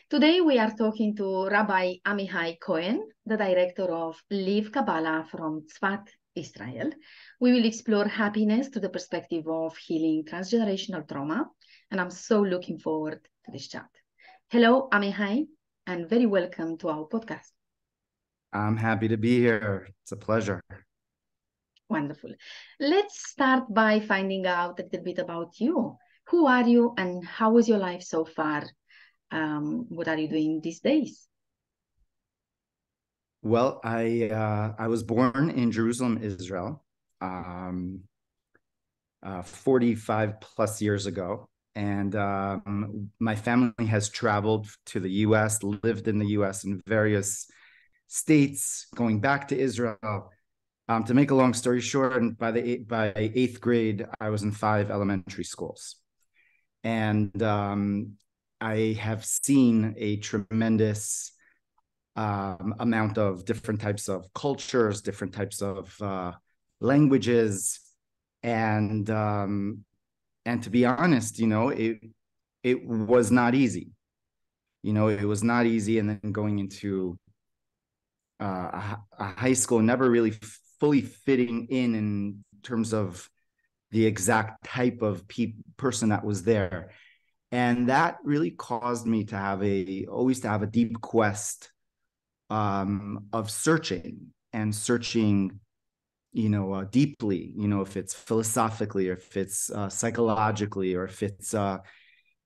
Today we are talking to Rabbi Amichai Cohen, the director of Live Kabbalah from Tzfat, Israel. We will explore happiness to the perspective of healing transgenerational trauma, and I'm so looking forward to this chat. Hello, Amichai, and very welcome to our podcast. I'm happy to be here. It's a pleasure. Wonderful. Let's start by finding out a little bit about you. Who are you and how was your life so far? What are you doing these days? Well, I was born in Jerusalem, Israel, 45 plus years ago. And my family has traveled to the US, lived in the US in various states, going back to Israel. To make a long story short, and by eighth grade, I was in 5 elementary schools. And I have seen a tremendous amount of different types of cultures, different types of languages, and to be honest, it was not easy. It was not easy, and then going into a high school, never really fully fitting in terms of the exact type of person that was there. And that really caused me to always have a deep quest of searching, deeply, if it's philosophically, or if it's psychologically, or if it's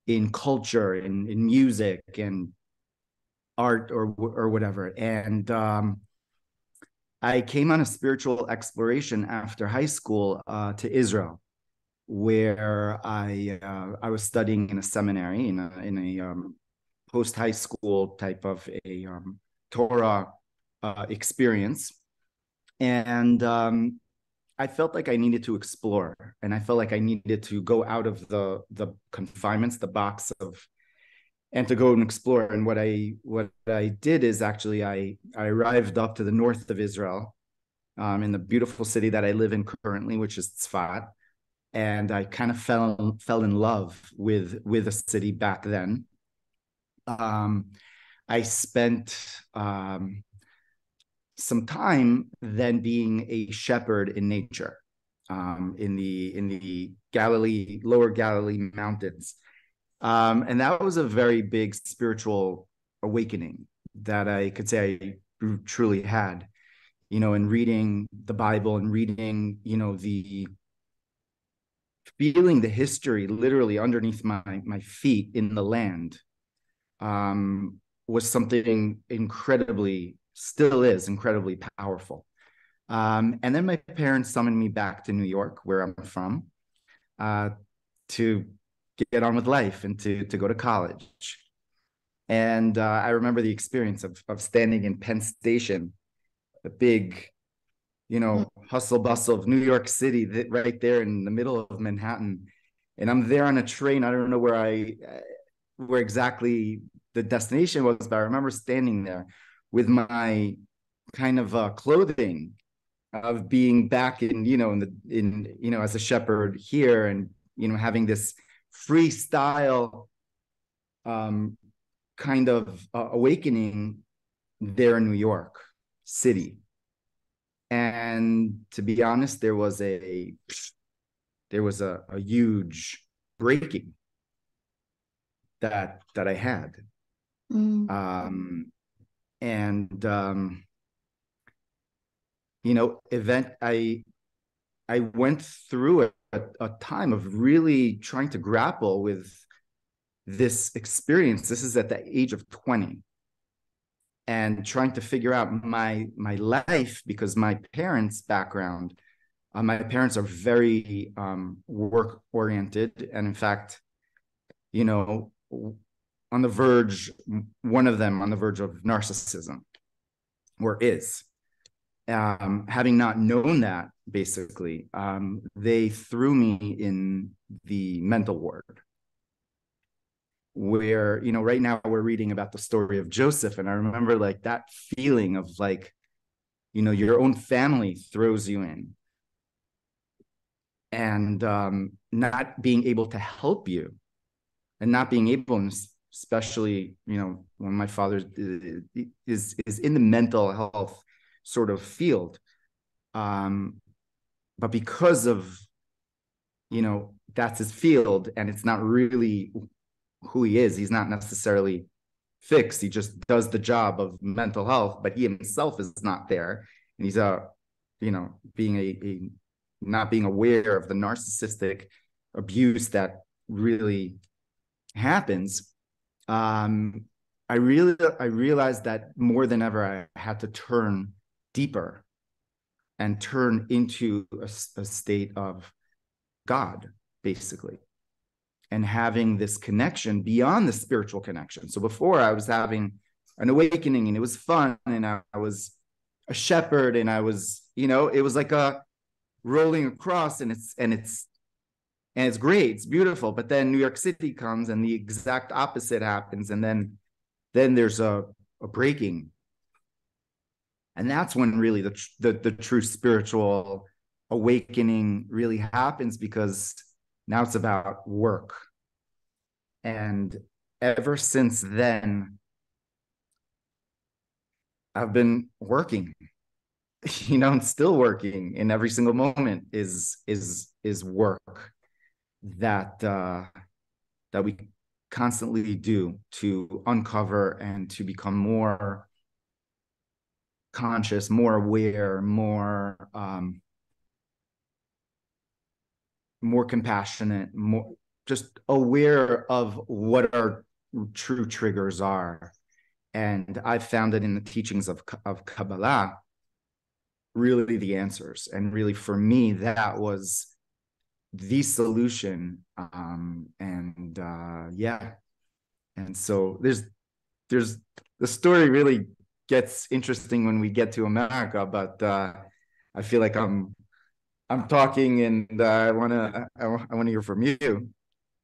in culture, in music and art, or whatever. And I came on a spiritual exploration after high school to Israel, where I was studying in a seminary, in a post high school type of a Torah experience, and I felt like I needed to explore, and I felt like I needed to go out of the confinements, the box of, and to go and explore. And what I did is actually I arrived up to the north of Israel, in the beautiful city that I live in currently, which is Tzfat. And I kind of fell in love with a city back then. I spent some time then being a shepherd in nature, in the Galilee, lower Galilee mountains. And that was a very big spiritual awakening that I could say I truly had, in reading the Bible and reading, feeling the history literally underneath my feet in the land, was something still is incredibly powerful. And then my parents summoned me back to New York, where I'm from, to get on with life and to go to college. And I remember the experience of standing in Penn Station, the big, hustle bustle of New York City, right there in the middle of Manhattan. And I'm there on a train. I don't know where exactly the destination was, but I remember standing there with my kind of clothing of being back in as a shepherd here, and having this freestyle kind of awakening there in New York City. And to be honest, there was a huge breaking that I had. I went through a time of really trying to grapple with this experience. This is at the age of 20, and trying to figure out my life, because my parents' background, my parents are very work oriented, and in fact, on the verge, one of them on the verge of narcissism, or is. Having not known that, basically, they threw me in the mental ward, where, right now we're reading about the story of Joseph. And I remember like that feeling of like, your own family throws you in, and not being able to help you, and not being able, in especially, when my father is in the mental health sort of field. But because of, that's his field, and it's not really who he is. He's not necessarily fixed. He just does the job of mental health, but he himself is not there. And he's being not being aware of the narcissistic abuse that really happens. I realized that more than ever, I had to turn deeper and turn into a state of God, basically, and having this connection beyond the spiritual connection. So before, I was having an awakening, and it was fun, and I was a shepherd, and I was, it was like a rolling across, and it's great, it's beautiful. But then New York City comes, and the exact opposite happens, and then there's a breaking, and that's when really the true spiritual awakening really happens, because now it's about work. And ever since then, I've been working, and still working. In every single moment is work that we constantly do to uncover and to become more conscious, more aware, more compassionate, more just aware of what our true triggers are. And I found that in the teachings of Kabbalah, really the answers. And really, for me, that was the solution. And so there's the story really gets interesting when we get to America, but I feel like I'm talking, and I want to hear from you.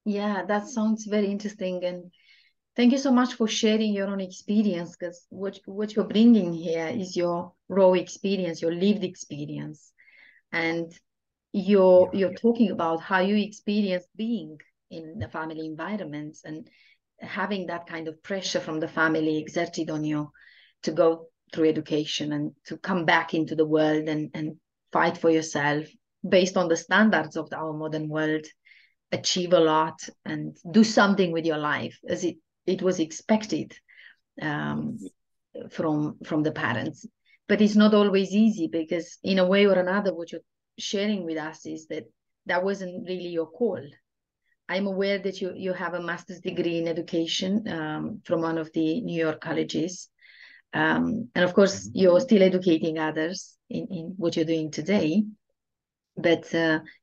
Yeah, that sounds very interesting. And thank you so much for sharing your own experience, because what you're bringing here is your raw experience, your lived experience. And you're talking about how you experience being in the family environments, and having that kind of pressure from the family exerted on you to go through education and to come back into the world and fight for yourself based on the standards of our modern world, achieve a lot and do something with your life as it was expected from the parents. But it's not always easy, because in a way or another, what you're sharing with us is that wasn't really your call. I'm aware that you have a master's degree in education from one of the New York colleges. And of course, you're still educating others in what you're doing today. But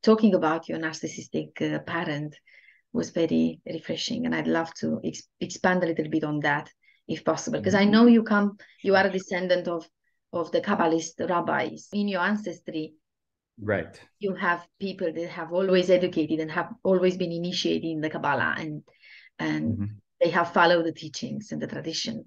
talking about your narcissistic parent was very refreshing. And I'd love to expand a little bit on that, if possible, because I know you are a descendant of the Kabbalist rabbis. In your ancestry, right, you have people that have always educated and have always been initiated in the Kabbalah, and they have followed the teachings and the tradition.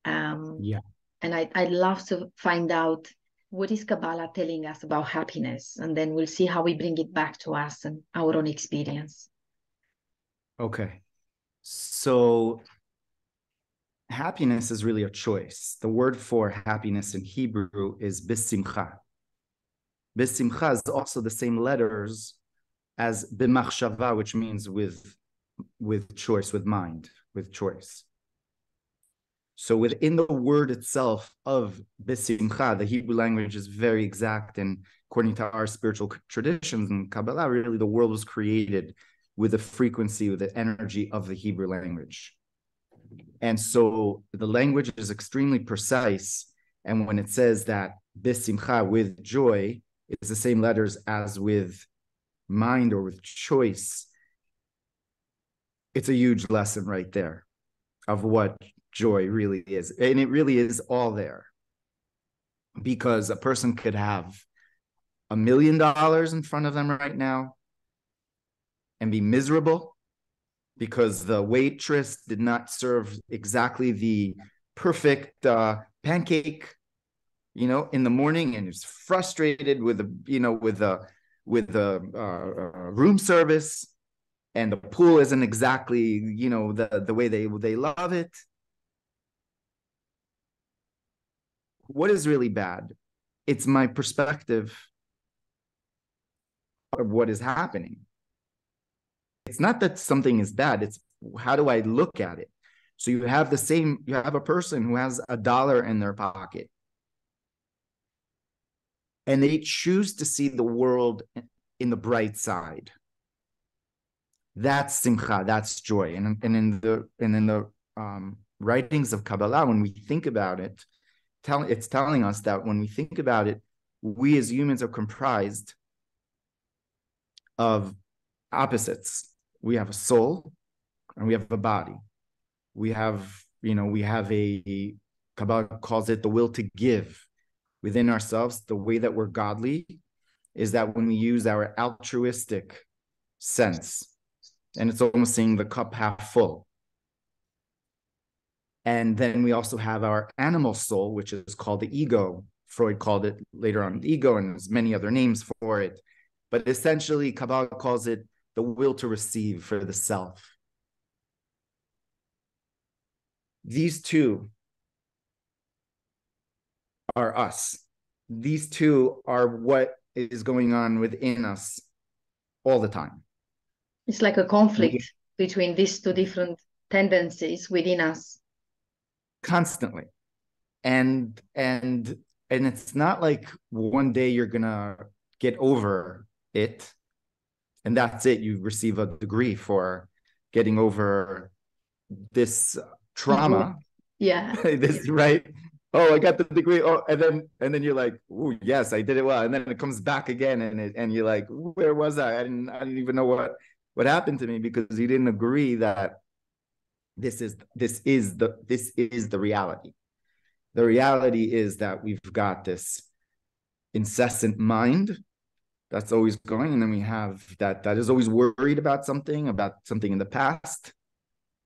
And I'd love to find out, what is Kabbalah telling us about happiness? And then we'll see how we bring it back to us and our own experience. Okay. So happiness is really a choice. The word for happiness in Hebrew is bisimcha. Bisimcha is also the same letters as bimachshava, which means with choice, with mind, with choice. So within the word itself of bisimcha, the Hebrew language is very exact. And according to our spiritual traditions in Kabbalah, really the world was created with the frequency, with the energy of the Hebrew language. And so the language is extremely precise. And when it says that bisimcha, with joy, it's the same letters as with mind or with choice, it's a huge lesson right there of what joy really is. And it really is all there, because a person could have $1 million in front of them right now and be miserable because the waitress did not serve exactly the perfect pancake, in the morning, and is frustrated with the room service. and the pool isn't exactly, the way they love it. What is really bad? It's my perspective of what is happening. It's not that something is bad, it's how do I look at it? So you have a person who has $1 in their pocket, and they choose to see the world in the bright side. That's simcha, that's joy. And in the writings of Kabbalah, when we think about it, it's telling us that when we think about it, we as humans are comprised of opposites. We have a soul and we have a body. We have a, Kabbalah calls it the will to give within ourselves. The way that we're godly is that when we use our altruistic sense, and it's almost seeing the cup half full. And then we also have our animal soul, which is called the ego. Freud called it later on the ego, and there's many other names for it. But essentially, Kabbalah calls it the will to receive for the self. These two are us. These two are what is going on within us all the time. It's like a conflict between these two different tendencies within us. Constantly. And it's not like one day you're gonna get over it and that's it. You receive a degree for getting over this trauma. Yeah. This, right? Oh, I got the degree. Oh, and then you're like, oh yes, I did it well. And then it comes back again, and you're like, where was I? I didn't even know what happened to me, because you didn't agree that this is the reality. The reality is that we've got this incessant mind that's always going, and then we have that is always worried about something in the past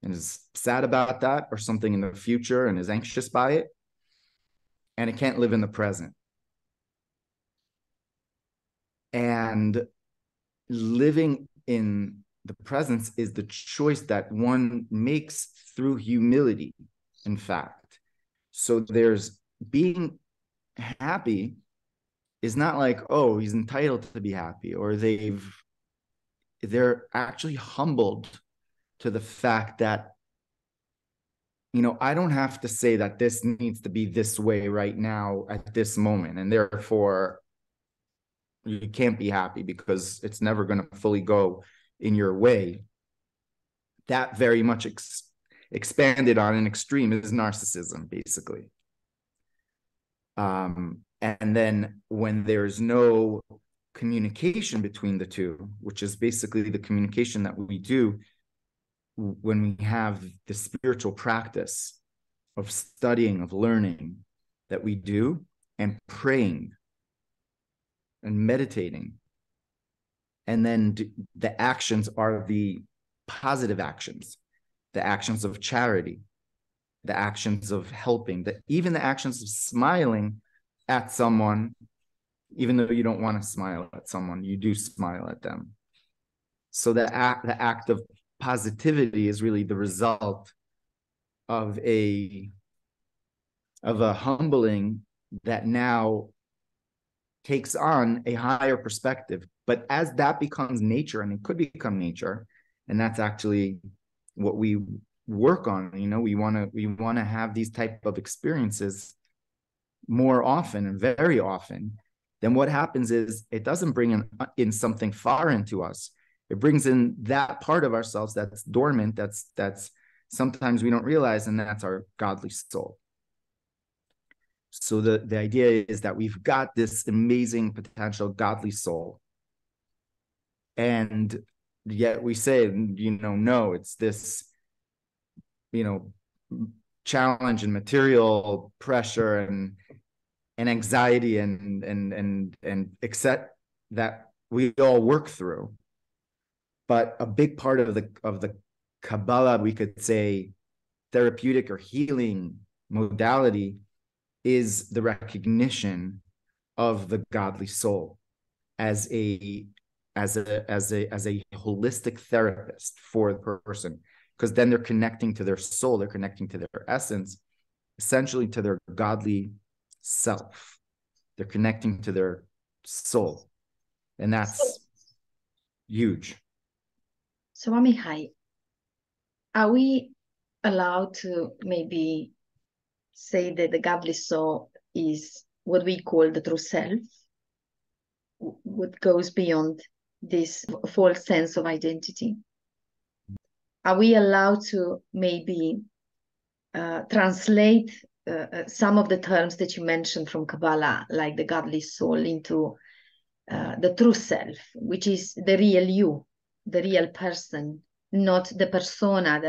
and is sad about that, or something in the future and is anxious by it, and it can't live in the present. And living in the presence is the choice that one makes through humility, in fact. So there's being happy is not like, oh, he's entitled to be happy, or they're actually humbled to the fact that, I don't have to say that this needs to be this way right now at this moment, and therefore you can't be happy because it's never going to fully go in your way. That very much expanded on an extreme is narcissism, basically. And then when there's no communication between the two, which is basically the communication that we do when we have the spiritual practice of studying, of learning that we do, and praying and meditating. And then the actions are the positive actions, the actions of charity, the actions of helping, even the actions of smiling at someone, even though you don't want to smile at someone, you do smile at them. So the act of positivity is really the result of a humbling that now takes on a higher perspective. But as that becomes nature, and it could become nature, and that's actually what we work on, we want to have these type of experiences more often, and very often. Then what happens is it doesn't bring in something far into us. It brings in that part of ourselves that's dormant, that's sometimes we don't realize, and that's our godly soul. So the idea is that we've got this amazing potential godly soul, and yet we say, no, it's this, challenge and material pressure and anxiety and accept that we all work through. But a big part of the Kabbalah, we could say, therapeutic or healing modality, is the recognition of the godly soul as a as a holistic therapist for the person, because then they're connecting to their soul, they're connecting to their essence, essentially to their godly self. They're connecting to their soul, and that's huge. So Amichai, are we allowed to maybe say that the godly soul is what we call the true self, what goes beyond this false sense of identity? Are we allowed to maybe translate some of the terms that you mentioned from Kabbalah, like the godly soul, into the true self, which is the real you, the real person, not the persona,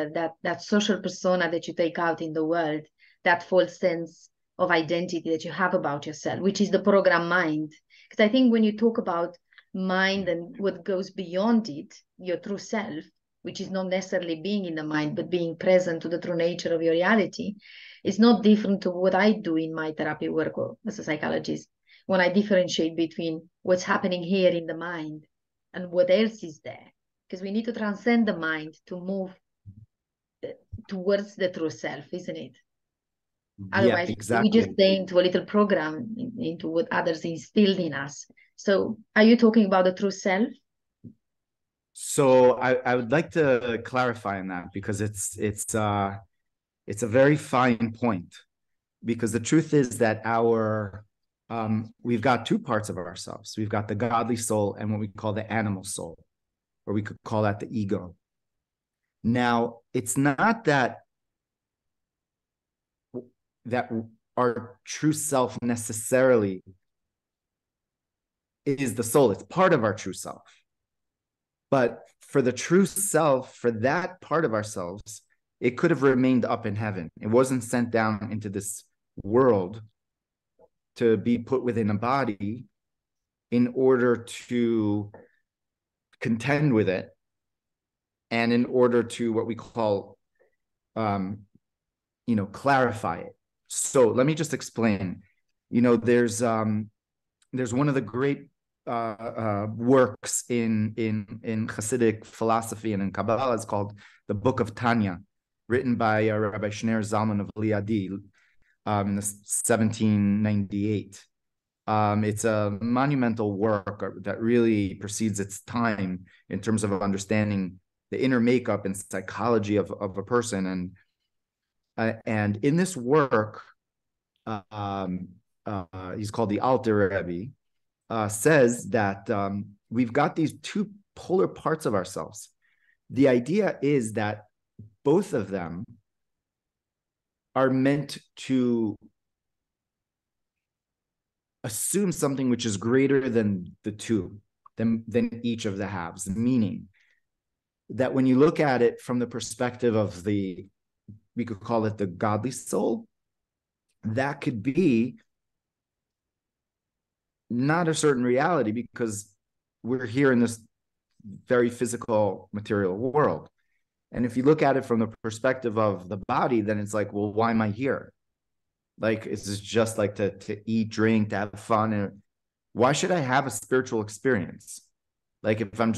that social persona that you take out in the world, that false sense of identity that you have about yourself, which is the program mind. Because I think when you talk about mind and what goes beyond it, your true self, which is not necessarily being in the mind, but being present to the true nature of your reality, is not different to what I do in my therapy work as a psychologist, when I differentiate between what's happening here in the mind and what else is there. Because we need to transcend the mind to move towards the true self, isn't it? Otherwise, Yeah, exactly. we just stay into a little program, into what others instilled in us. So are you talking about the true self? So I would like to clarify on that, because it's a very fine point, because the truth is that we've got two parts of ourselves. We've got the godly soul and what we call the animal soul, or we could call that the ego. Now, it's not that our true self necessarily is the soul. It's part of our true self. But for the true self, for that part of ourselves, it could have remained up in heaven. It wasn't sent down into this world to be put within a body in order to contend with it, and in order to what we call, clarify it. So let me just explain. There's one of the great works in Hasidic philosophy and in Kabbalah. It's called the Book of Tanya, written by Rabbi Shner Zalman of Liadi in 1798. It's a monumental work that really precedes its time in terms of understanding the inner makeup and psychology of a person. And in this work, he's called the Alter Rebbe, says that we've got these two polar parts of ourselves. The idea is that both of them are meant to assume something which is greater than the two, than each of the halves, meaning that when you look at it from the perspective of we could call it the godly soul, that could be not a certain reality, because we're here in this very physical material world. And if you look at it from the perspective of the body, then it's like, well, why am I here? Like, it's just like to eat, drink, to have fun. And why should I have a spiritual experience? Like, why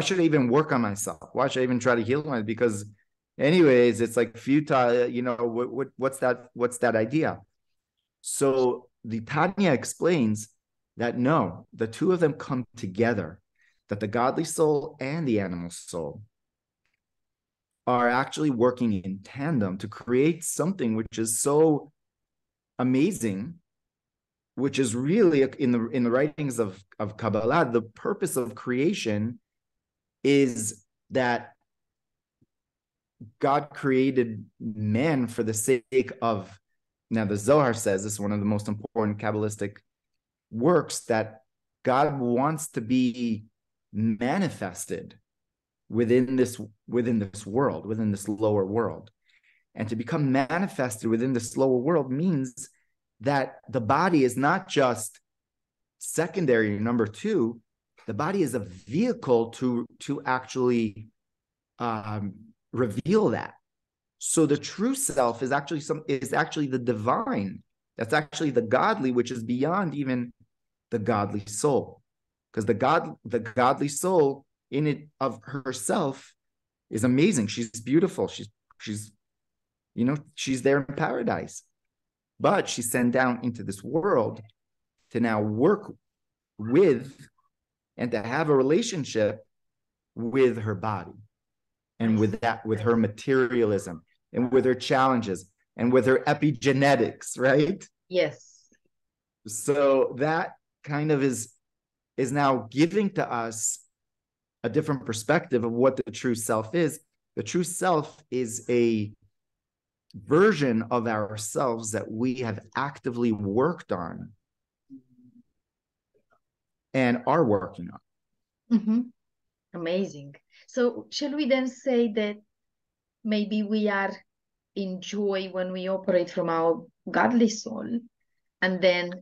should I even work on myself? Why should I even try to heal myself? Because anyways, it's like futile, what's that idea? So the Tanya explains that no, the two of them come together, that the godly soul and the animal soul are actually working in tandem to create something which is so amazing, which is really in the writings of Kabbalah, the purpose of creation is that God created man for the sake of, now the Zohar says, this is one of the most important Kabbalistic works, that God wants to be manifested within this world, within this lower world. And to become manifested within this lower world means that the body is not just secondary, number two, the body is a vehicle to actually reveal that. So the true self is actually the divine. That's actually the godly, which is beyond even the godly soul. because the godly soul in it of herself is amazing. She's beautiful. She's she's there in paradise, but she's sent down into this world to now work with and to have a relationship with her body, and with her materialism, and with her challenges, and with her epigenetics, right? Yes. So that kind of is now giving to us a different perspective of what the true self is. The true self is a version of ourselves that we have actively worked on and are working on. Mm-hmm. Amazing. So shall we then say that maybe we are in joy when we operate from our godly soul, and then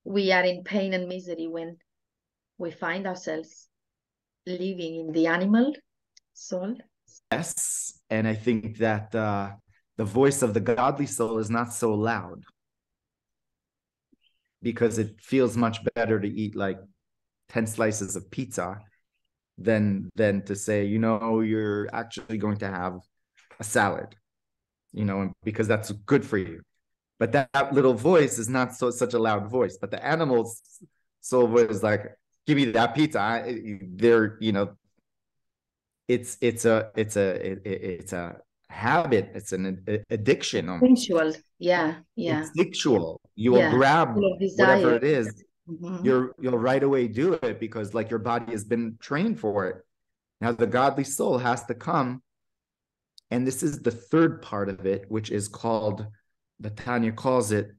we are in pain and misery when we find ourselves living in the animal soul? Yes, and I think that the voice of the godly soul is not so loud, because it feels much better to eat like 10 slices of pizza than to say, you're actually going to have a salad, because that's good for you. But that little voice is not such a loud voice. But the animal's soul voice is like, give me that pizza. They're, it's a habit. It's an addiction almost. Sensual. Yeah. Instinctual. You will grab whatever it is. Mm-hmm. You'll right away do it, because like your body has been trained for it. Now the godly soul has to come, and this is the third part of it, which is called, the Tanya calls it,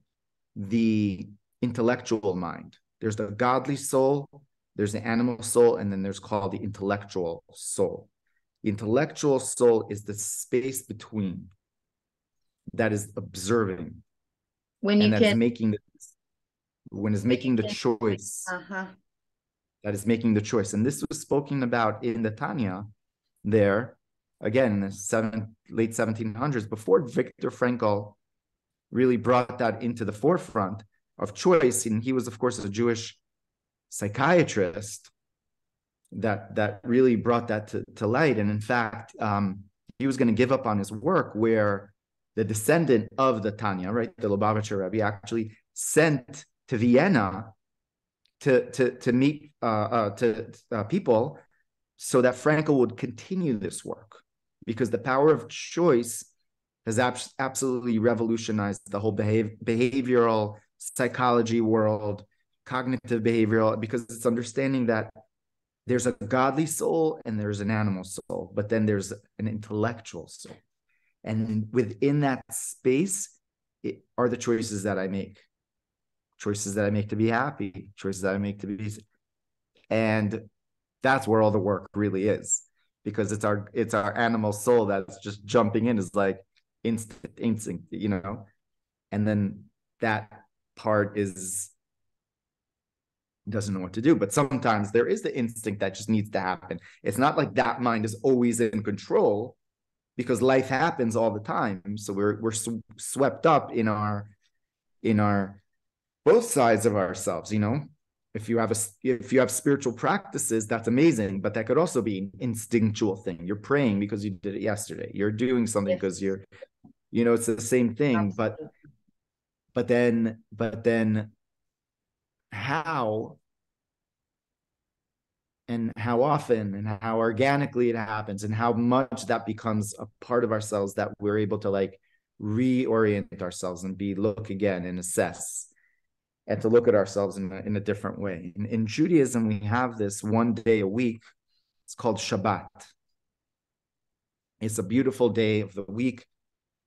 the intellectual mind. There's the godly soul, there's the animal soul, and then there's called the intellectual soul. The intellectual soul is the space between, that is observing, When is making the choice. That is making the choice. And this was spoken about in the Tanya there, again, in the late 1700s, before Viktor Frankl really brought that into the forefront of choice. And he was, of course, a Jewish psychiatrist that really brought that to light. And in fact, he was going to give up on his work, where the descendant of the Tanya, right, the Lubavitcher Rebbe, actually sent to Vienna to meet people, so that Frankl would continue this work, because the power of choice has absolutely revolutionized the whole behavioral psychology world, cognitive behavioral, because it's understanding that there's a godly soul and there's an animal soul, but then there's an intellectual soul. And within that space are the choices that I make. Choices that I make to be happy, choices that I make to be, and that's where all the work really is, because it's our animal soul that's just jumping in, is like instinct, and then that part doesn't know what to do. But sometimes there is the instinct that just needs to happen. It's not like that mind is always in control, because life happens all the time. So we're swept up in our both sides of ourselves. If you have spiritual practices, that's amazing, but that could also be an instinctual thing. You're praying because you did it yesterday. You're doing something because you're, it's the same thing. Absolutely. But then how and how often and how organically it happens, and how much that becomes a part of ourselves, that we're able to like reorient ourselves and look again and assess, and to look at ourselves in a different way. In Judaism, we have this one day a week. It's called Shabbat. It's a beautiful day of the week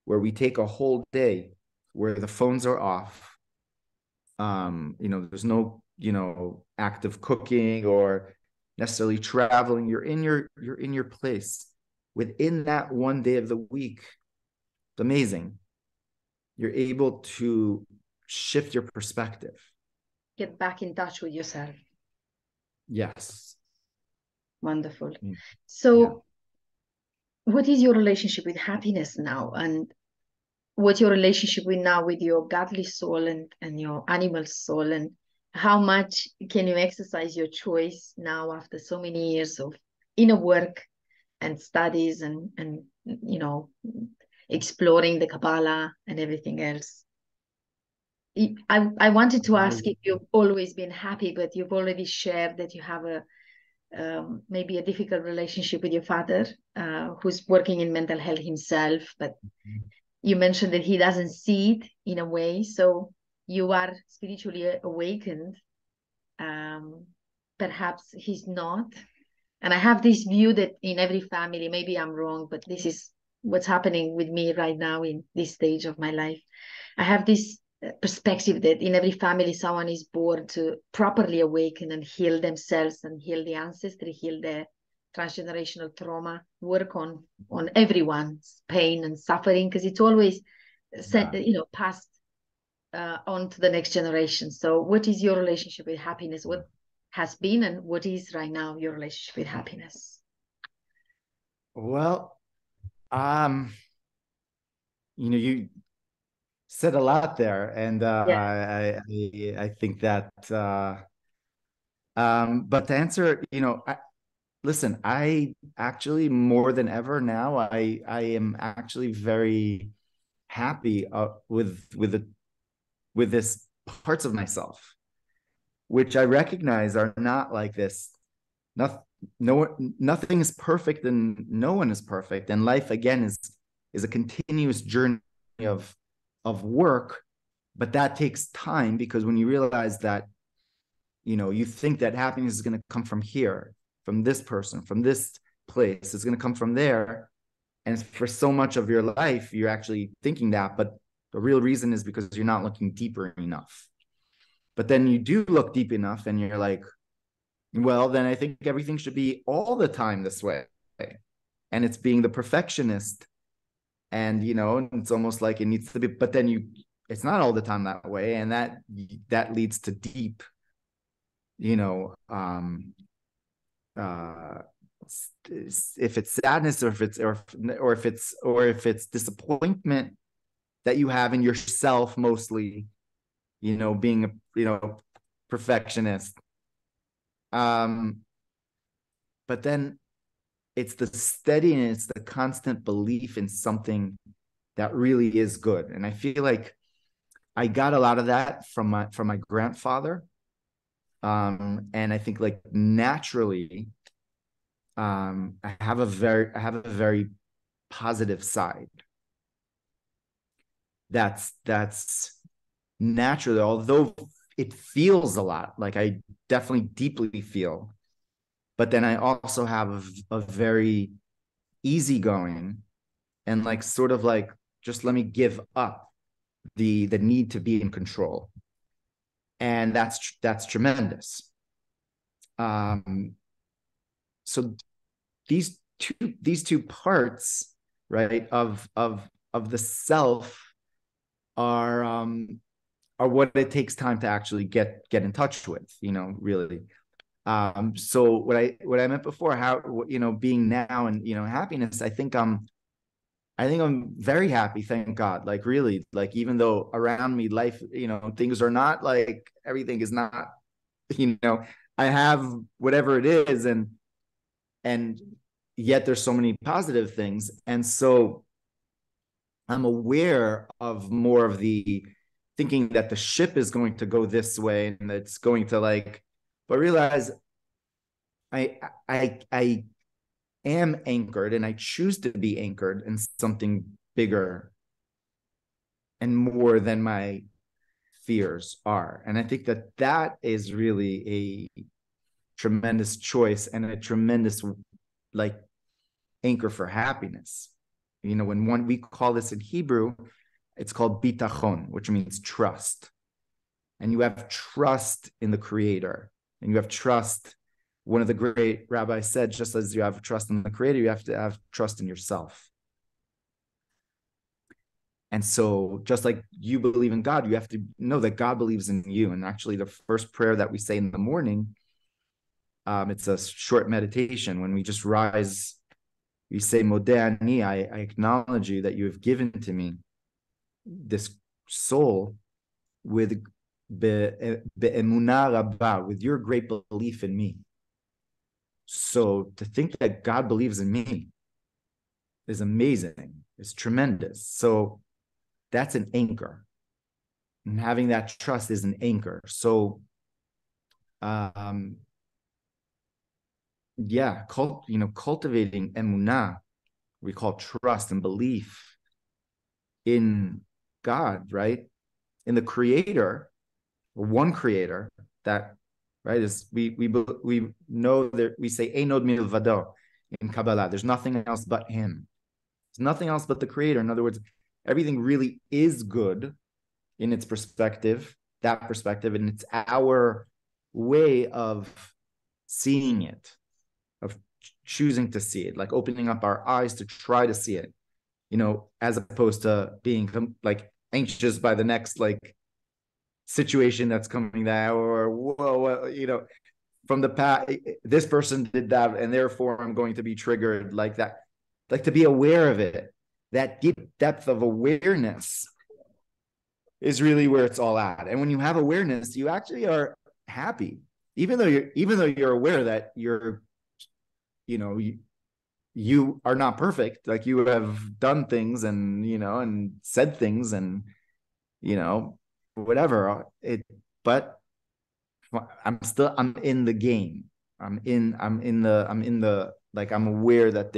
where we take a whole day where the phones are off. There's no, active cooking or necessarily traveling. You're in your place. Within that one day of the week, it's amazing. You're able to shift your perspective. Get back in touch with yourself. Yes. Wonderful. So what is your relationship with happiness now? And what's your relationship with your godly soul and your animal soul? And how much can you exercise your choice now after so many years of inner work and studies and exploring the Kabbalah and everything else? I wanted to ask if you've always been happy, but you've already shared that you have a maybe a difficult relationship with your father, who's working in mental health himself, but you mentioned that he doesn't see it in a way. So you are spiritually awakened. Perhaps he's not. And I have this view that in every family, maybe I'm wrong, but this is what's happening with me right now in this stage of my life. I have this perspective that in every family, someone is born to properly awaken and heal themselves and heal the ancestry, heal the transgenerational trauma, work on everyone's pain and suffering, because it's always passed on to the next generation. So what is your relationship with happiness? What has been and what is right now your relationship with happiness? Well, you said a lot there, and Yeah. I think that but to answer, listen, I actually more than ever now, I am actually very happy with this parts of myself, which I recognize are not like this. Nothing is perfect, and no one is perfect. And life again is a continuous journey of work, but that takes time, because when you realize that, you think that happiness is going to come from here, from this person, from this place, it's going to come from there. And for so much of your life, you're actually thinking that, but the real reason is because you're not looking deeper enough. But then you do look deep enough and you're like, well, then I think everything should be all the time this way. And it's being the perfectionist. And, it's almost like it needs to be, but then it's not all the time that way. And that leads to deep, if it's sadness, or if it's disappointment that you have in yourself, mostly, being a perfectionist. But then it's the steadiness, the constant belief in something that really is good. And I feel like I got a lot of that from my grandfather. And I think, like, naturally, I have a very positive side. That's naturally, although it feels a lot, like I definitely deeply feel, but then I also have a very easygoing and, like, sort of like, just let me give up the need to be in control. And that's tremendous. So these two parts, right, of the self are what it takes time to actually get in touch with, really. So what I meant before, how, being now and, happiness, I think I'm very happy, thank God. Like, really, like, even though around me life, things are not like, everything is not, I have whatever it is, and yet there's so many positive things. And so I'm aware of more of the thinking that the ship is going to go this way and it's going to, like, but realize I am anchored, and I choose to be anchored in something bigger and more than my fears are. And I think that is really a tremendous choice and a tremendous, like, anchor for happiness. When we call this in Hebrew, it's called bitachon, which means trust. And you have trust in the Creator, and you have trust. One of the great rabbis said, just as you have trust in the Creator, you have to have trust in yourself. And so, just like you believe in God, you have to know that God believes in you. And actually, the first prayer that we say in the morning, it's a short meditation. When we just rise, we say, Modeh ani, I acknowledge you, that you have given to me this soul with be'emunah rabbah, with your great belief in me. So to think that God believes in me is amazing. It's tremendous. So that's an anchor. And having that trust is an anchor. So cultivating emunah, we call trust and belief in God, right? In the creator, one creator that, right, is we know that we say Einod milvado in Kabbalah. There's nothing else but him. There's nothing else but the creator. In other words, everything really is good in its perspective, that perspective, and it's our way of seeing it, of choosing to see it, like opening up our eyes to try to see it, as opposed to being like anxious by the next like situation that's coming down, or whoa, from the past, this person did that, and therefore I'm going to be triggered like that. Like, to be aware of it, that deep depth of awareness is really where it's all at. And when you have awareness, you actually are happy, even though you're aware that you are not perfect. Like, you have done things and said things and whatever but I'm in the game. I'm aware that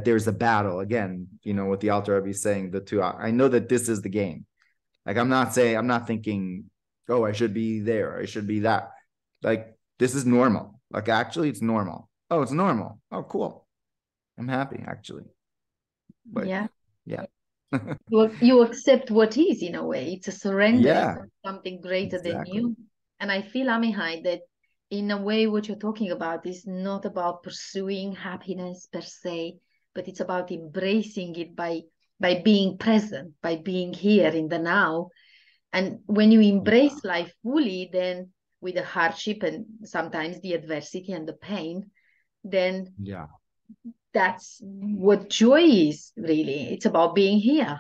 there's a battle again, what the Alter Rebbe is saying, the two. I know that this is the game. Like, I'm not thinking, oh, I should be there, I should be that. Like, this is normal. Like, actually, it's normal. Oh, it's normal. Oh, cool. I'm happy, actually. But, yeah. You accept what is, in a way. It's a surrender to something greater than you. And I feel, Amichai, that in a way what you're talking about is not about pursuing happiness per se, but it's about embracing it by being present, by being here in the now. And when you embrace life fully, then with the hardship and sometimes the adversity and the pain, then that's what joy is, really. It's about being here,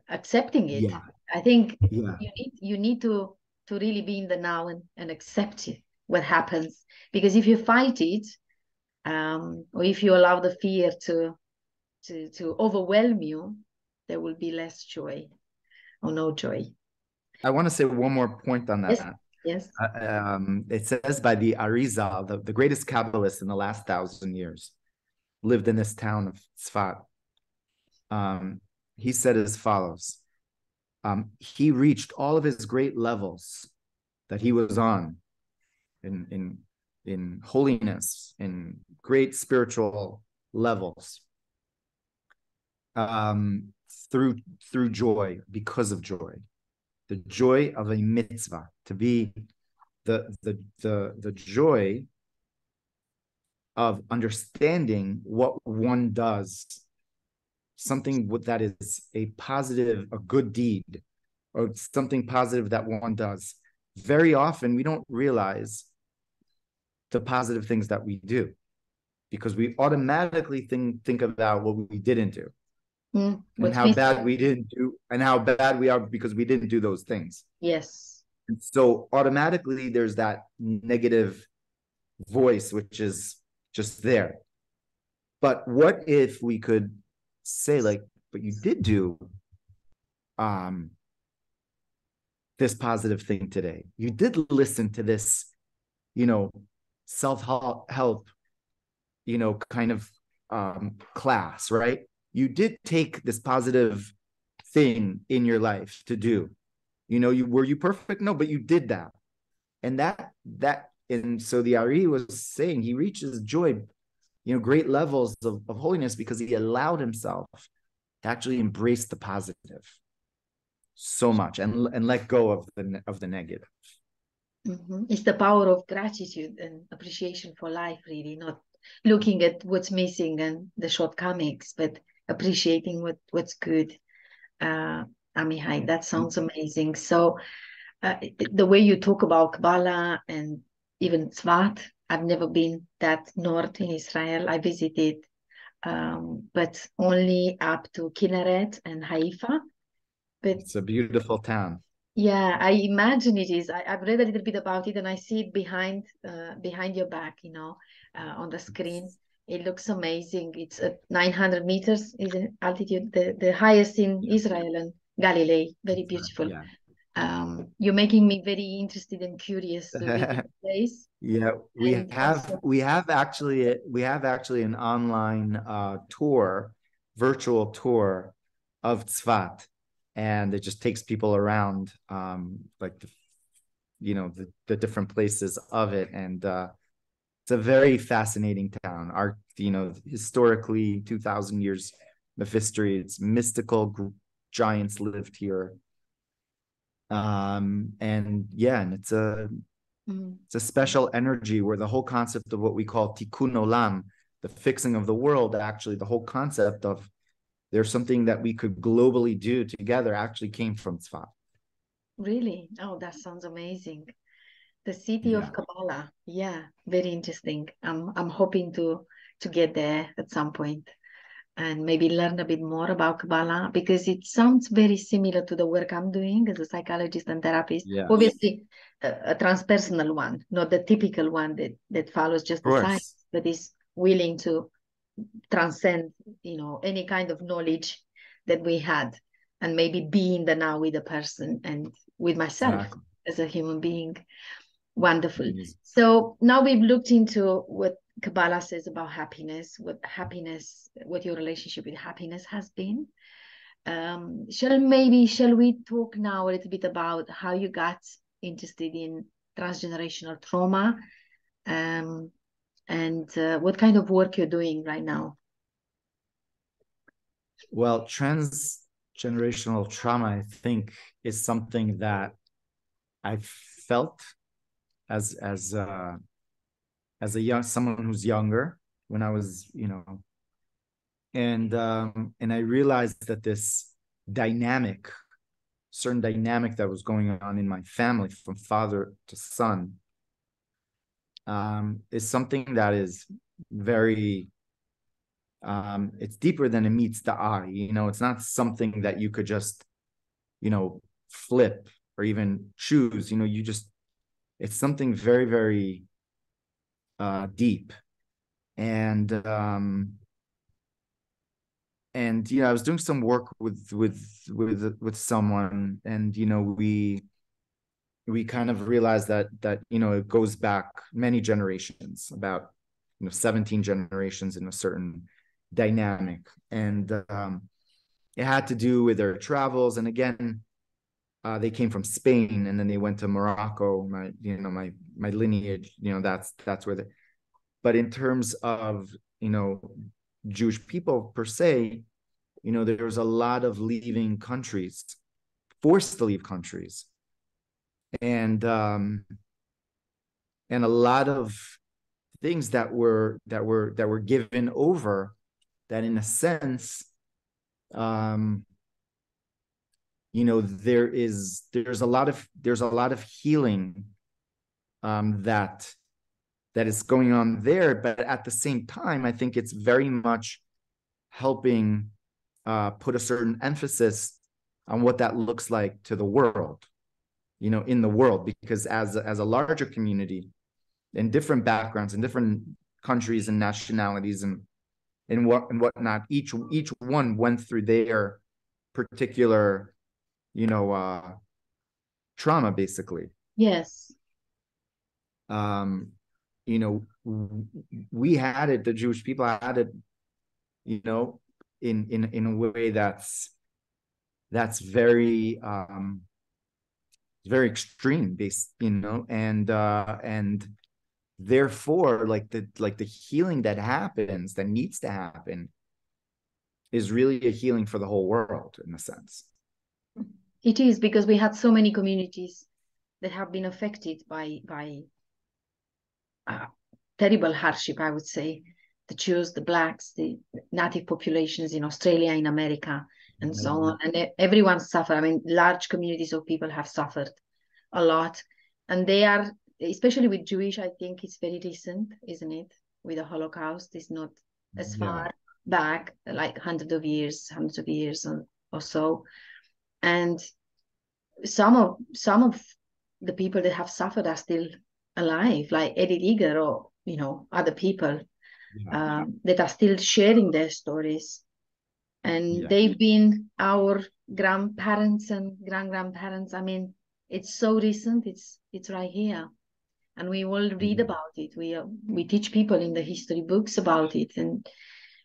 accepting it. I think you need to really be in the now and accept it, what happens. Because if you fight it, or if you allow the fear to overwhelm you, there will be less joy or no joy. I want to say one more point on that. Yes. It says by the Arizal, the greatest Kabbalist in the last 1,000 years, lived in this town of Tzfat. He said as follows: he reached all of his great levels that he was on in holiness, in great spiritual levels, through joy, because of joy, the joy of a mitzvah, to be the joy of understanding what one does, something that is a positive, a good deed, or something positive that one does. Very often we don't realize the positive things that we do, because we automatically think about what we didn't do, and how bad we didn't do, and how bad we are because we didn't do those things. Yes. And so automatically there's that negative voice which is just there. But what if we could say, like, but you did do this positive thing today. You did listen to this, self-help, kind of class, right? You did take this positive thing in your life to do. Were you perfect? No, but you did that. And and so the Ari was saying he reaches joy, great levels of holiness, because he allowed himself to actually embrace the positive so much and let go of the negative. Mm-hmm. It's the power of gratitude and appreciation for life, really, not looking at what's missing and the shortcomings, but appreciating what's good. Amichai, that sounds amazing. So the way you talk about Kabbalah and even Tzfat, I've never been that north in Israel. I visited, but only up to Kinneret and Haifa. But it's a beautiful town. Yeah, I imagine it is. I've read a little bit about it, and I see it behind your back, on the screen. It looks amazing. It's at 900 meters is an altitude, the highest in Yeah, Israel and Galilee. Very beautiful. yeah. You're making me very interested and curious to visit the place. Yeah, we And have also, we have actually we have actually an online tour, virtual tour of Tzfat, and it just takes people around like the different places of it, and it's a very fascinating town. Our historically 2,000 years of history. It's mystical giants lived here, and yeah, and mm, it's a special energy where the whole concept of what we call tikkun olam, the fixing of the world, actually, the whole concept of there's something that we could globally do together actually came from Tzfat. really? Oh, that sounds amazing. The city of Yeah. Kabbalah. Yeah, very interesting. I'm hoping to get there at some point and maybe learn a bit more about Kabbalah because it sounds very similar to the work I'm doing as a psychologist and therapist. Yeah. Of Obviously, a transpersonal one, not the typical one that follows just the science, course. but is willing to transcend, any kind of knowledge that we had, and maybe be in the now with the person and with myself Exactly. as a human being. Wonderful. Amazing. So now we've looked into what Kabbalah says about what your relationship with happiness has been. Shall we talk now a little bit about how you got interested in transgenerational trauma, um, and what kind of work you're doing right now? Well, transgenerational trauma, I think, is something that I've felt as as a young someone who's younger when I was, and I realized that this dynamic, certain dynamic that was going on in my family from father to son, is something that is very it's deeper than it meets the eye. It's not something that you could just, flip or even choose. It's something very, very deep. And I was doing some work with someone, and we kind of realized that it goes back many generations, about 17 generations in a certain dynamic, and it had to do with their travels. And again, they came from Spain, and then they went to Morocco. My lineage, that's where but in terms of Jewish people per se, there was a lot of leaving countries, forced to leave countries, and a lot of things that were given over, that in a sense, um there's a lot of healing that is going on there. But at the same time, I think it's very much helping put a certain emphasis on what that looks like to the world, in the world, because as a larger community, in different backgrounds, in different countries and nationalities, and whatnot, each one went through their particular, trauma, basically. Yes. um you know we had it, the Jewish people had it, you know in a way that's very extreme based, and therefore, like the healing that needs to happen is really a healing for the whole world, in a sense. It is because we had so many communities that have been affected by uh, terrible hardship, I would say. The Jews, the blacks, the native populations in Australia, in America, and so on. And everyone suffered. I mean, large communities of people have suffered a lot. And they are, especially with Jewish, I think it's very recent, isn't it? With the Holocaust, it's not as Yeah. far back, like hundreds of years or so. And some of the people that have suffered are still alive, like Edith Eger or other people that are still sharing their stories. And they've been our grandparents and grand-grandparents. I mean, it's so recent. It's right here, and we all read about it. We teach people in the history books about it, and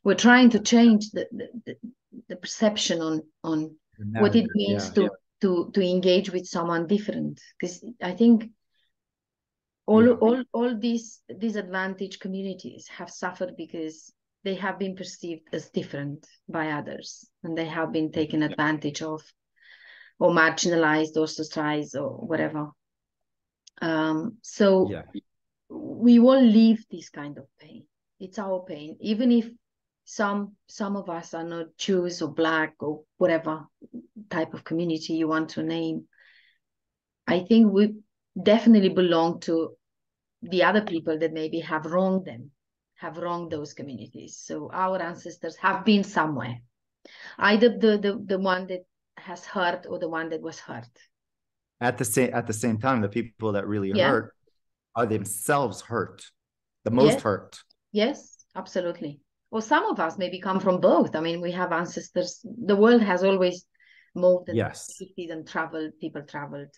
we're trying to change the perception on what it means to engage with someone different. Because I think all these disadvantaged communities have suffered because they have been perceived as different by others, and they have been taken advantage of, or marginalized, ostracized, or whatever. So we all live this kind of pain. It's our pain, even if some of us are not Jews or Black or whatever type of community you want to name. I think we definitely belong to the other people that maybe have wronged those communities. So our ancestors have been somewhere, either the one that has hurt or the one that was hurt. At the same time, the people that really hurt are themselves hurt, the most hurt. Yes, absolutely. Or some of us maybe come from both. I mean, we have ancestors. The world has always moved and shifted and traveled. People traveled.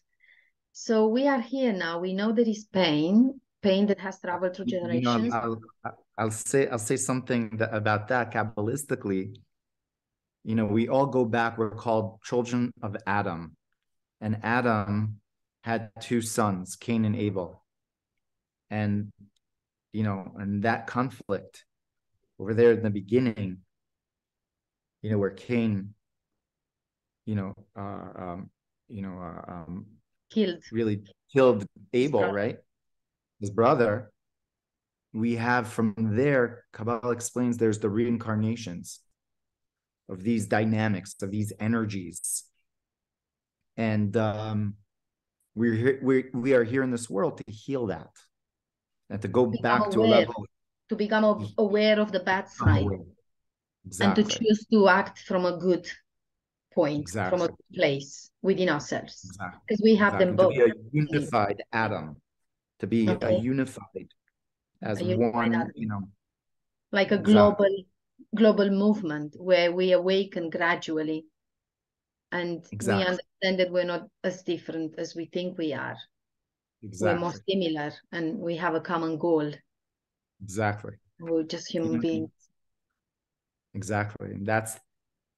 So we are here now. We know there is pain that has traveled through generations. I'll say something about that Kabbalistically. We all go back. We're called children of Adam, and Adam had two sons, Cain and Abel. And and that conflict over there in the beginning, where Cain, killed Abel, right? His brother. We have from there, Kabbalah explains there's the reincarnations of these dynamics, of these energies. And we are here in this world to heal that. And to go back to a level. To become aware of the bad side. Exactly. And to choose to act from a good point, from a good place within ourselves. Because we have them both. To be a unified atom. To be a unified as one, like a global movement where we awaken gradually. And we understand that we're not as different as we think we are. We're more similar, and we have a common goal. We're just human beings. And that's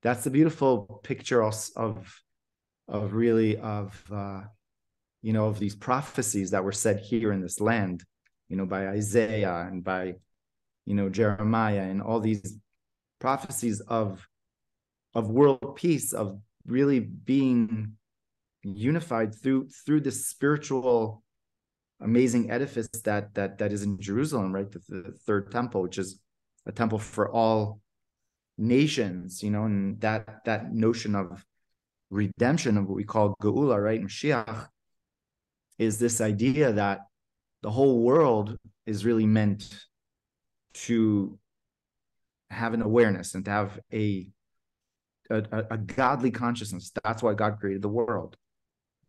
the beautiful picture of these prophecies that were said here in this land, by Isaiah and by Jeremiah, and all these prophecies of world peace, of really being unified through this spiritual amazing edifice that is in Jerusalem, right? The third temple, which is a temple for all nations, and that notion of redemption, of what we call Geula, right? Mashiach, is this idea that the whole world is really meant to have an awareness and to have a godly consciousness. That's why God created the world.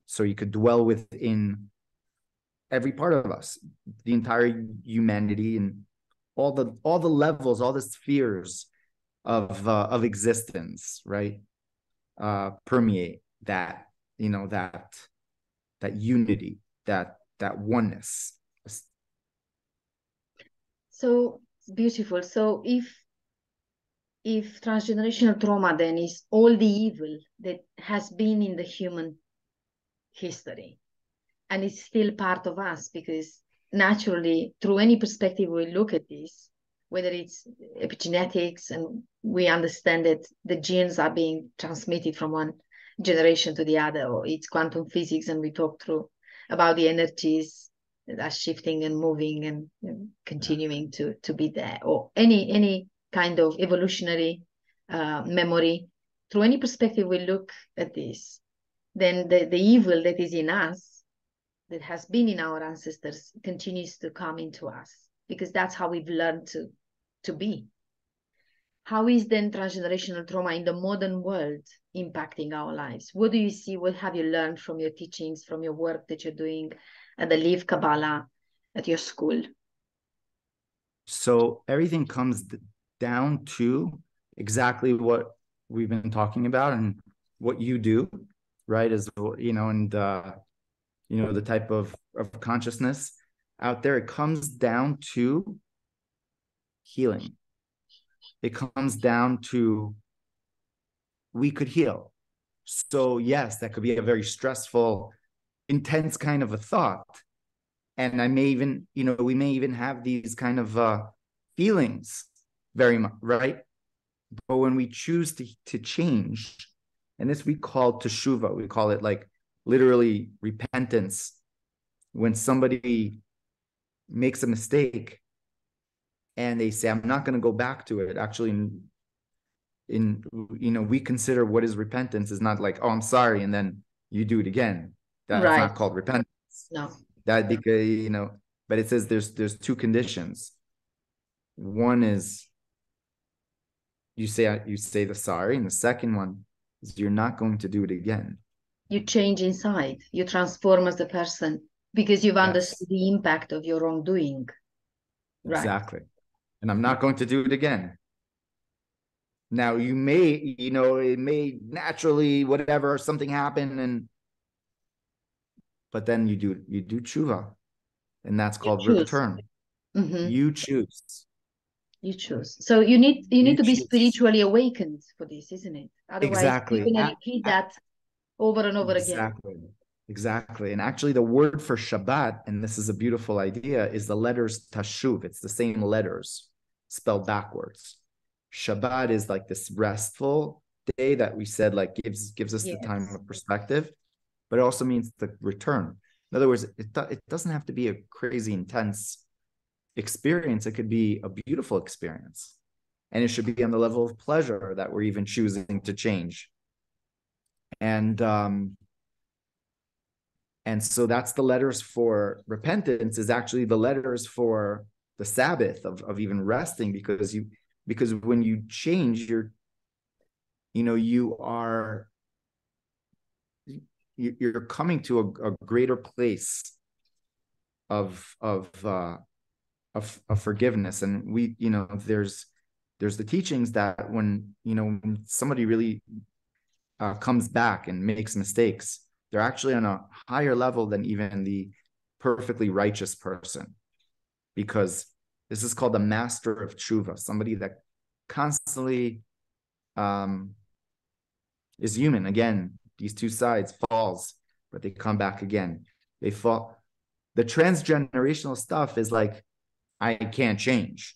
So you could dwell within every part of us, the entire humanity, and all the levels, all the spheres of existence, right? Permeate that, that unity, that oneness. So it's beautiful. So if transgenerational trauma then is all the evil that has been in the human history, and it's still part of us, because naturally, through any perspective we look at this, whether it's epigenetics, and we understand that the genes are being transmitted from one generation to the other, or it's quantum physics, and we talk through about the energies that are shifting and moving and continuing to be there, or any kind of evolutionary memory. Through any perspective we look at this, then the evil that is in us, that has been in our ancestors, continues to come into us, because that's how we've learned to be. How is then transgenerational trauma in the modern world impacting our lives? What do you see? What have you learned from your teachings, from your work that you're doing at the Live Kabbalah at your school? So everything comes down to exactly what we've been talking about and what you do, right? Is, and the type of consciousness out there. It comes down to healing. It comes down to we could heal. So yes, that could be a very stressful, intense kind of a thought. And I may even, we may even have these kind of feelings very much, right? But when we choose to change, and this we call teshuvah, we call it like literally repentance. When somebody makes a mistake and they say, I'm not going to go back to it. Actually, we consider what is repentance is not like, oh, I'm sorry, and then you do it again. That's not called repentance. No. That because, but it says there's two conditions. One is you say the sorry, and the second one is you're not going to do it again. You change inside. You transform as a person because you've understood the impact of your wrongdoing. Exactly. Right. And I'm not going to do it again. Now you may, it may naturally, whatever, something happen, but then you do tshuva, and that's called return. Mm-hmm. You choose. You choose. So you need to be spiritually awakened for this, isn't it? Otherwise, you're going to repeat that over and over again. Exactly. And actually the word for Shabbat, and this is a beautiful idea, is the letters tashuv. It's the same letters spelled backwards. Shabbat is like this restful day that we said like gives us the time of perspective, but it also means the return. In other words, it doesn't have to be a crazy intense experience. It could be a beautiful experience, and it should be on the level of pleasure that we're even choosing to change. And so that's the letters for repentance is actually the letters for the Sabbath of even resting, because when you change, you're coming to a greater place of forgiveness. And we, there's the teachings that when somebody really comes back and makes mistakes, they're actually on a higher level than even the perfectly righteous person, because this is called the master of tshuva, somebody that constantly is human. Again, these two sides falls, but they come back again. They fall. The transgenerational stuff is like, I can't change.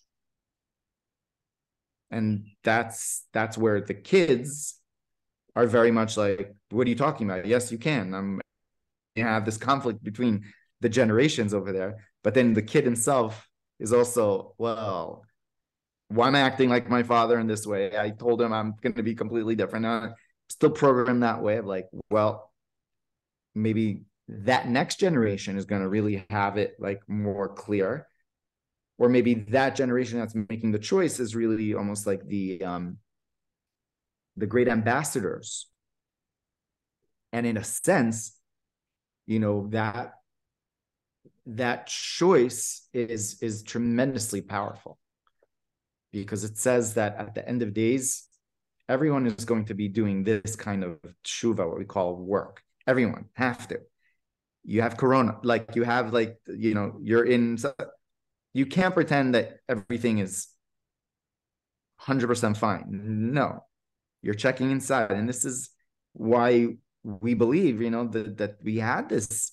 And that's where the kids are very much like, what are you talking about? Yes, you can. You have this conflict between the generations over there, but then the kid himself is also, well, why am I acting like my father in this way? I told him I'm going to be completely different. I'm still programmed that way of like, well, maybe that next generation is going to really have it like more clear, or maybe that generation that's making the choice is really almost like the great ambassadors. And in a sense, that choice is tremendously powerful, because it says that at the end of days, everyone is going to be doing this kind of tshuva, what we call work. Everyone have to. You have corona, like you have like, you're in, you can't pretend that everything is 100% fine. No, you're checking inside. And this is why we believe, that we had this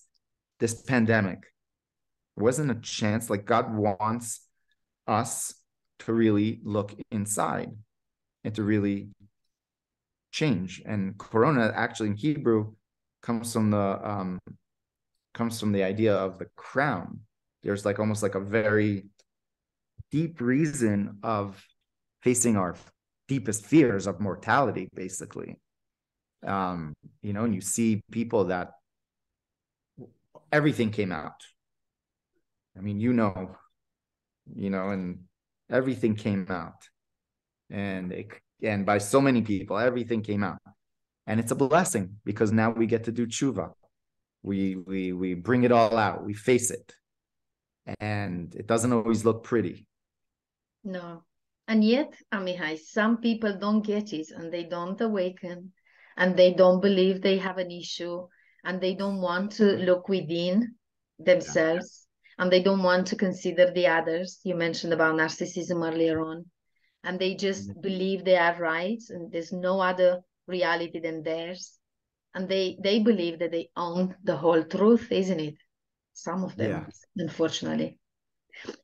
pandemic. It wasn't a chance. Like God wants us to really look inside and to really change. And corona actually in Hebrew comes from the idea of the crown. There's like almost like a very deep reason of facing our deepest fears of mortality, basically. And you see people that everything came out. I mean, and everything came out, and by so many people, everything came out. And it's a blessing because now we get to do tshuva. We bring it all out. We face it. And it doesn't always look pretty. No. And yet, Amichai, some people don't get it and they don't awaken and they don't believe they have an issue and they don't want to look within themselves and they don't want to consider the others. You mentioned about narcissism earlier on. And they just believe they are right and there's no other reality than theirs. And they believe that they own the whole truth, isn't it? Some of them, unfortunately.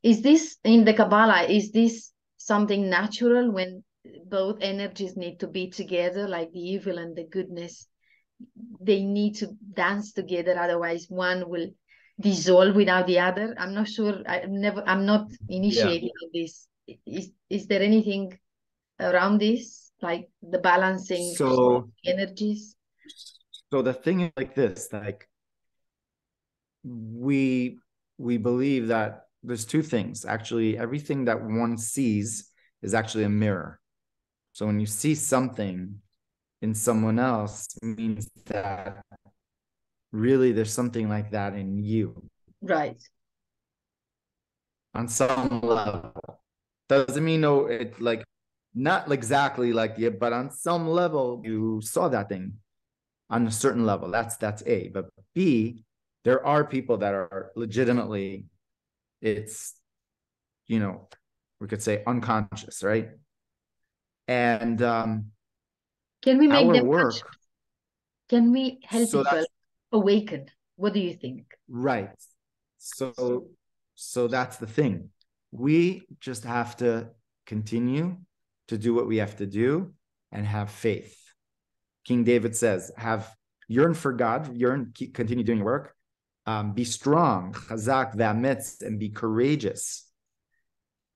Is this in the Kabbalah, is this something natural when both energies need to be together, like the evil and the goodness? They need to dance together, otherwise one will dissolve without the other. I'm not sure. I'm not initiated on this. Is there anything around this, like the balancing energies? So the thing is like this, like we believe that there's two things. Actually, everything that one sees is actually a mirror. So when you see something in someone else, it means that really there's something like that in you. Right. On some level. Doesn't mean no, it like not exactly like you, but on some level you saw that thing on a certain level. That's A. But B, there are people that are legitimately, it's, you know, we could say unconscious, right? And can we make them work? conscious? Can we help people awaken? What do you think? Right. So that's the thing. We just have to continue to do what we have to do and have faith. King David says, yearn for God, continue doing your work. Be strong, chazak v'ametz, and be courageous.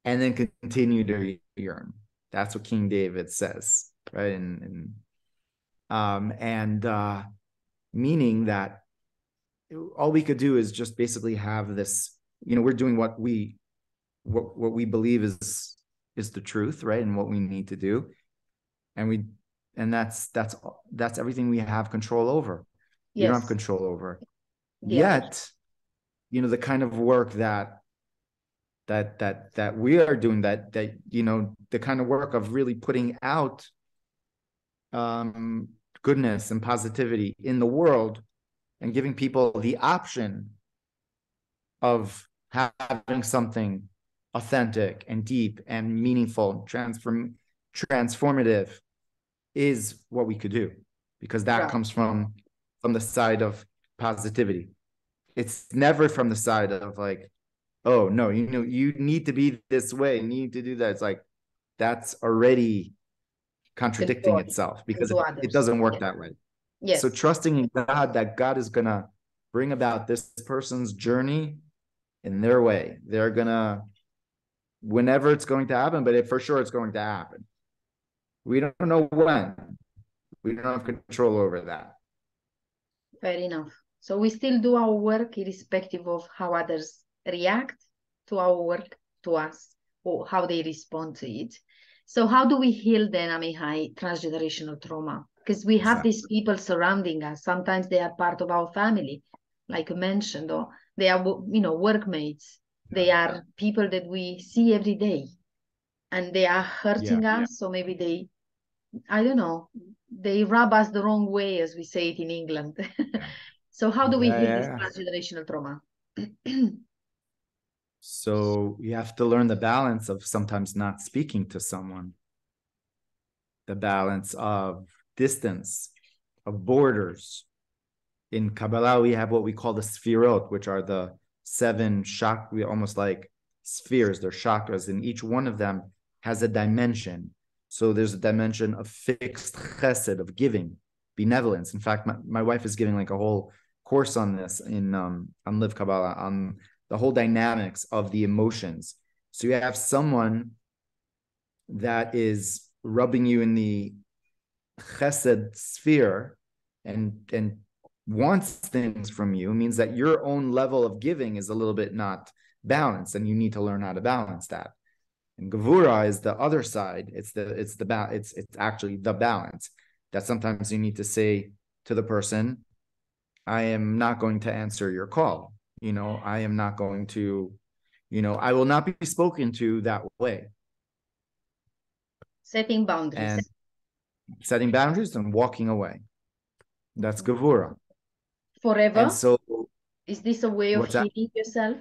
And then continue to yearn. That's what King David says, right? Meaning that all we could do is just basically have this, we're doing what we believe is the truth, right? And what we need to do. And that's everything we have control over. Yes. You don't have control over. Yeah. Yet, the kind of work that we are doing, that the kind of work of really putting out goodness and positivity in the world and giving people the option of having something authentic and deep and meaningful, transformative is what we could do, because that comes from the side of positivity. It's never from the side of like, oh no, you need to be this way, you need to do that. It's like, that's already contradicting itself, because it doesn't work that way. Yes. So trusting in God, that God is gonna bring about this person's journey in their way. They're gonna, whenever it's going to happen, but for sure it's going to happen. We don't know when. We don't have control over that. Fair enough. So we still do our work irrespective of how others react to our work, to us, or how they respond to it. So how do we heal then, Amichai, transgenerational trauma? Because we have these people surrounding us. Sometimes they are part of our family, like you mentioned, or they are, workmates. They are people that we see every day, and they are hurting us. So maybe they, I don't know, they rub us the wrong way, as we say it in England. So how do we heal this transgenerational trauma? So you have to learn the balance of sometimes not speaking to someone, the balance of distance, of borders. In Kabbalah, we have what we call the sfirot, which are the 7 chakras, almost like spheres. They're chakras, and each one of them has a dimension. So there's a dimension of fixed chesed, of giving, benevolence. In fact, my wife is giving like a whole course on this on Live Kabbalah, on the whole dynamics of the emotions. So you have someone that is rubbing you in the chesed sphere and wants things from you, means that your own level of giving is a little bit not balanced, and you need to learn how to balance that. And Gevura is the other side. It's actually the balance. that sometimes you need to say to the person, I am not going to answer your call. I am not going to, I will not be spoken to that way. Setting boundaries. And setting boundaries and walking away. That's Gevura. Forever? And so, is this a way of healing yourself?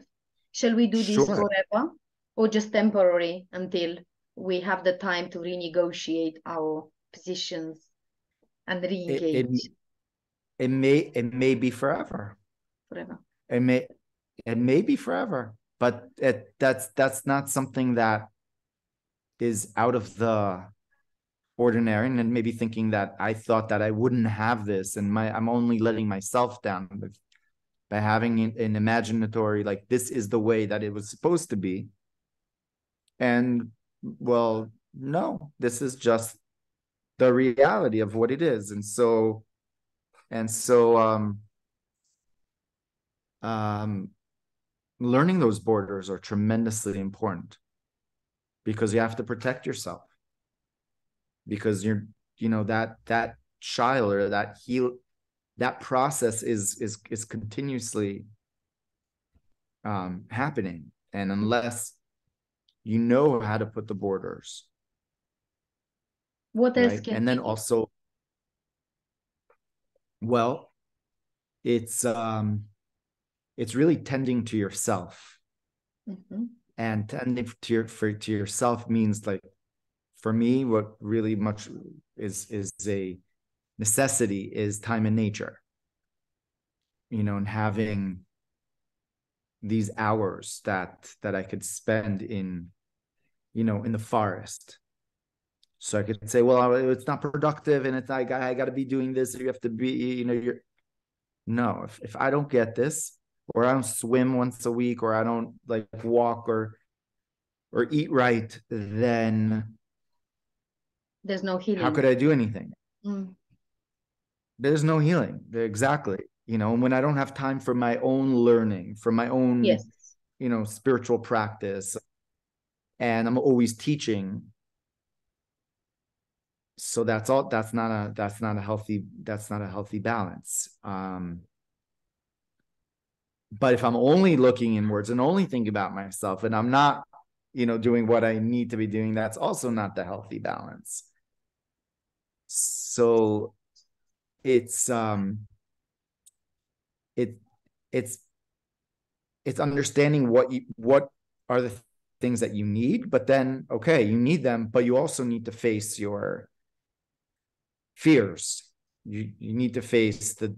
Shall we do this Sure. forever, or just temporary until we have the time to renegotiate our positions and re-engage? It may be forever. Forever. It may be forever, but that's not something that is out of the ordinary. And maybe thinking that I thought that I wouldn't have this, and I'm only letting myself down by having an imaginatory, like, this is the way that it was supposed to be. And well, no, this is just the reality of what it is. And so learning those borders are tremendously important, because you have to protect yourself, because that child, or that process is continuously happening. And unless you know how to put the borders, what else can and then also, well, it's really tending to yourself. Mm-hmm. And tending to yourself means, like, for me, what really much is a necessity is time in nature, and having these hours that I could spend in the forest. So I could say, well, it's not productive, and I got to be doing this. You have to be, no, if I don't get this, or I don't swim once a week, or I don't like walk or eat right, then there's no healing. How could I do anything? Mm. There's no healing. Exactly. When I don't have time for my own learning, for my own, yes, spiritual practice, and I'm always teaching. So that's not a healthy balance. But if I'm only looking inwards and only thinking about myself, and I'm not, doing what I need to be doing, that's also not the healthy balance. So it's understanding what are the things that you need, but then, okay, you need them, but you also need to face your fears. You need to face the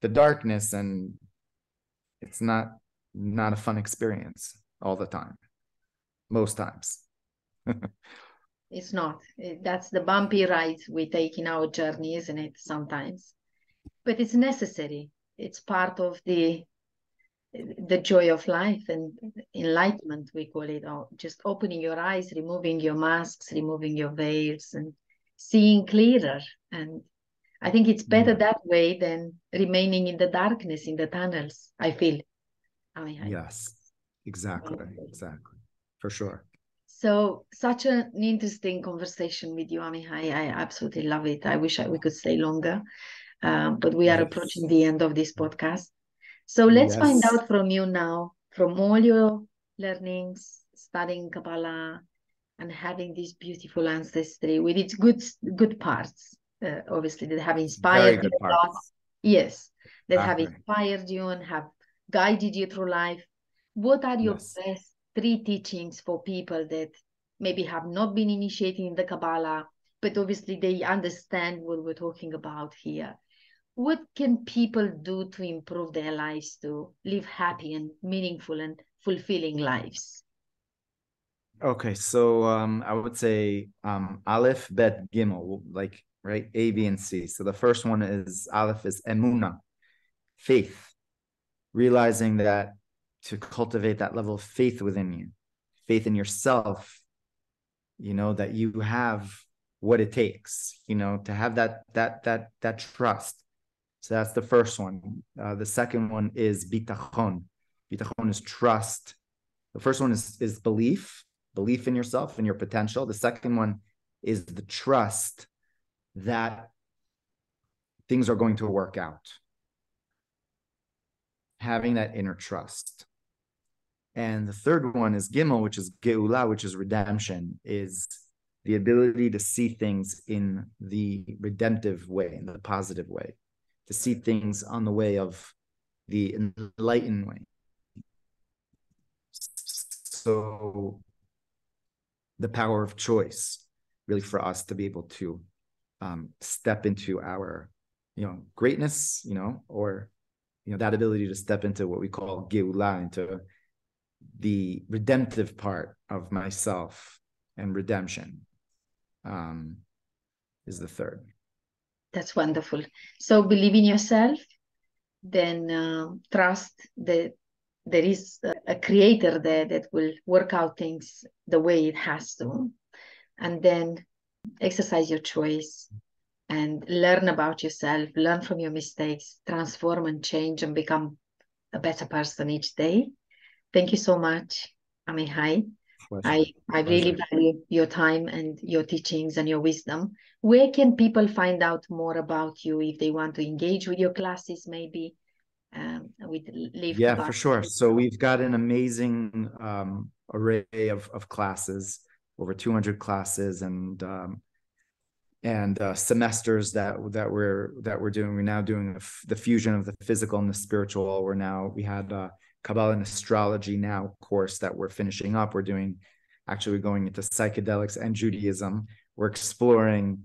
darkness, and it's not a fun experience all the time, most times. It's not. That's the bumpy ride we take in our journey, isn't it, sometimes? But it's necessary. It's part of the joy of life and enlightenment, we call it, or just opening your eyes, removing your masks, removing your veils, and seeing clearer. And I think it's better that way than remaining in the darkness, in the tunnels, I feel. Yes, exactly, for sure. So such an interesting conversation with you, Amichai. I absolutely love it. I wish we could stay longer, but we are approaching the end of this podcast. So let's find out from you now, from all your learnings, studying Kabbalah, and having this beautiful ancestry with its good parts, obviously, that have inspired you a lot. Yes, that have inspired you and have guided you through life. What are your best 3 teachings for people that maybe have not been initiated in the Kabbalah, but obviously they understand what we're talking about here? What can people do to improve their lives, to live happy and meaningful and fulfilling lives? Okay, so I would say Aleph, Bet, Gimel, like, right, A, B, and C. So the first one is Aleph is Emunah, faith, realizing that to cultivate that level of faith within you, faith in yourself, that you have what it takes, to have that trust. So that's the first one. The second one is bitachon. Bitachon is trust. The first one is belief in yourself and your potential. The second one is the trust that things are going to work out. Having that inner trust. And the third one is Gimel, which is Geula, which is redemption, is the ability to see things in the redemptive way, in the positive way, to see things on the way of the enlightened way. So the power of choice, really, for us to be able to step into our, greatness, or, that ability to step into what we call Geula, into the redemptive part of myself, and redemption is the third. That's wonderful. So believe in yourself, then trust that there is a creator there that will work out things the way it has to. And then exercise your choice and learn about yourself, learn from your mistakes, transform and change and become a better person each day. Thank you so much, Amichai. I really value your time and your teachings and your wisdom. Where can people find out more about you if they want to engage with your classes, maybe with Live Yeah, Kabbalah? for sure. So we've got an amazing array of classes, over 200 classes, and semesters that we're doing. We're now doing the fusion of the physical and the spiritual. We had Kabbalah and astrology now course that we're finishing up. We're going into psychedelics and Judaism. We're exploring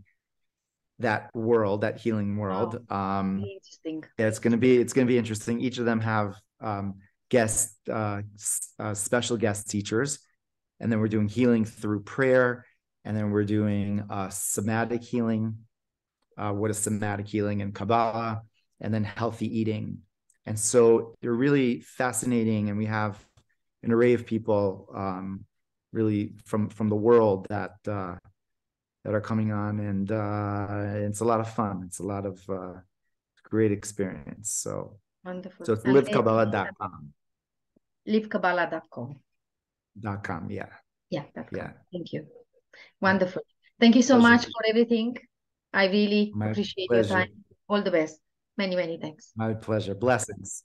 that world, that healing world. Interesting. Yeah, it's gonna be interesting. Each of them have special guest teachers, and then we're doing healing through prayer, and then we're doing somatic healing. What is somatic healing in Kabbalah, and then healthy eating. And so they're really fascinating, and we have an array of people really from the world that are coming on, and it's a lot of fun. It's a lot of great experience. So wonderful. So it's livekabbalah.com. Livekabbalah.com. .com, yeah. Yeah, .com. Thank you. Yeah. Wonderful. Thank you so Pleasure. much for everything. I really My appreciate pleasure. your time. All the best. Many, many thanks. My pleasure. Blessings.